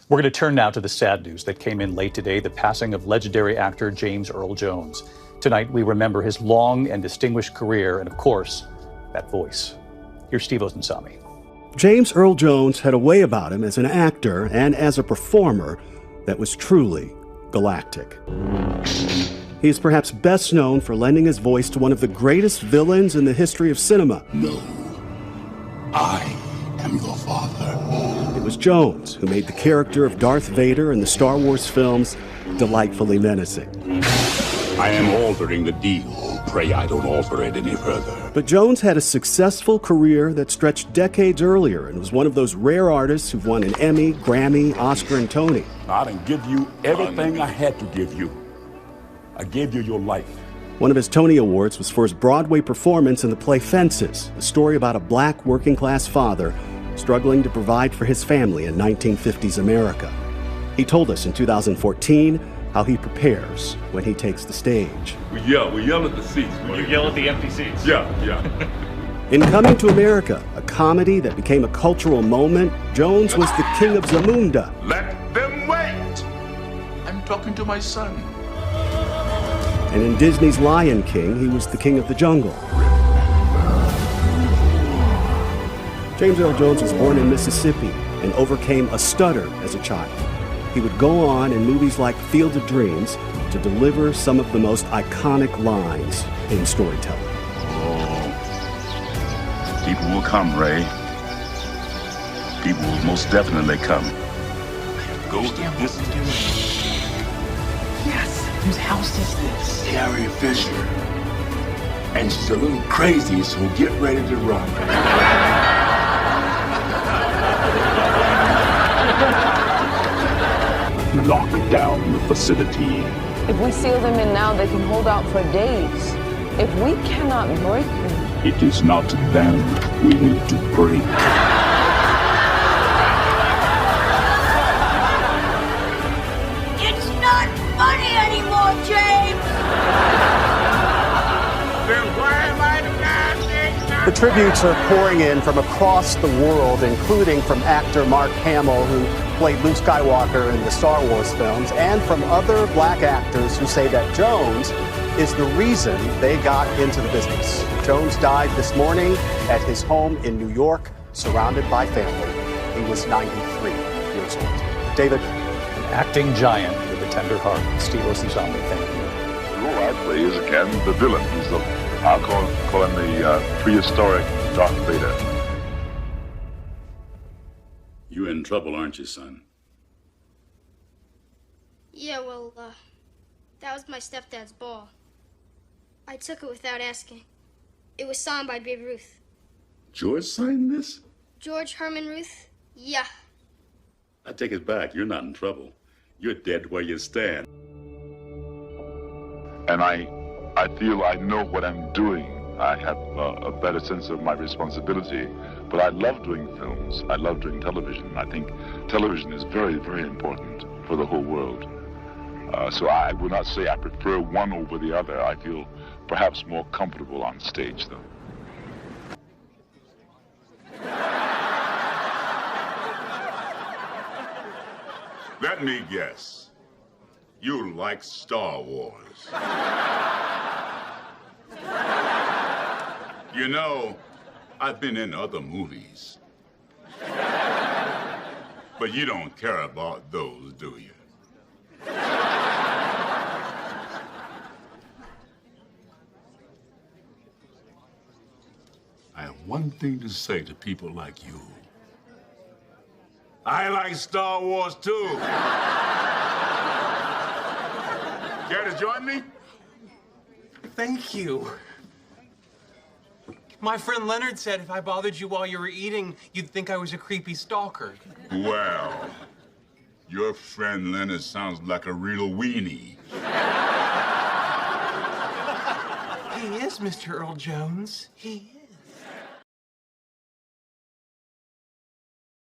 We're going to turn now to the sad news that came in late today, the passing of legendary actor James Earl Jones. Tonight, we remember his long and distinguished career and, of course, that voice. Here's Steve Ozensami. James Earl Jones had a way about him as an actor and as a performer that was truly galactic. He is perhaps best known for lending his voice to one of the greatest villains in the history of cinema. No, I am your father. It was Jones who made the character of Darth Vader in the Star Wars films delightfully menacing. I am altering the deal. Pray I don't alter it any further. But Jones had a successful career that stretched decades earlier and was one of those rare artists who've won an Emmy, Grammy, Oscar, and Tony. I didn't give you everything I had to give you. I gave you your life. One of his Tony Awards was for his Broadway performance in the play Fences, a story about a black working-class father struggling to provide for his family in 1950s America. He told us in 2014 how he prepares when he takes the stage. We yell at the seats. You yell at the empty seats? Yeah. In Coming to America, a comedy that became a cultural moment, Jones was the king of Zamunda. Let them wait. I'm talking to my son. And in Disney's Lion King, he was the king of the jungle. James Earl Jones was born in Mississippi and overcame a stutter as a child. He would go on in movies like Field of Dreams to deliver some of the most iconic lines in storytelling. Oh, people will come, Ray. People will most definitely come. Go to this. Yes. Whose house is this? Carrie Fisher. And she's a little crazy, so get ready to run. Lock down the facility. If we seal them in now, they can hold out for days. If we cannot break them... It is not them we need to break. It's not funny anymore, James! Then why am I the guy? The tributes are pouring in from across the world, including from actor Mark Hamill, who played Luke Skywalker in the Star Wars films, and from other black actors who say that Jones is the reason they got into the business. Jones died this morning at his home in New York, surrounded by family. He was 93 years old. David? An acting giant with a tender heart. Steve Ozensami, thank you. The role I play is, again, the villain. He's I'll call him the prehistoric Darth Vader. You're in trouble, aren't you, son? Yeah, well, that was my stepdad's ball. I took it without asking. It was signed by Babe Ruth. George signed this? George Herman Ruth? Yeah. I take it back. You're not in trouble. You're dead where you stand. And I feel I know what I'm doing. I have a better sense of my responsibility. But I love doing films. I love doing television. I think television is very, very important for the whole world. So I will not say I prefer one over the other. I feel perhaps more comfortable on stage, though. Let me guess. You like Star Wars. You know, I've been in other movies. But you don't care about those, do you? I have one thing to say to people like you. I like Star Wars, too. Care to join me? Thank you. My friend Leonard said if I bothered you while you were eating, you'd think I was a creepy stalker. Well, your friend Leonard sounds like a real weenie. He is, Mr. Earl Jones. He is.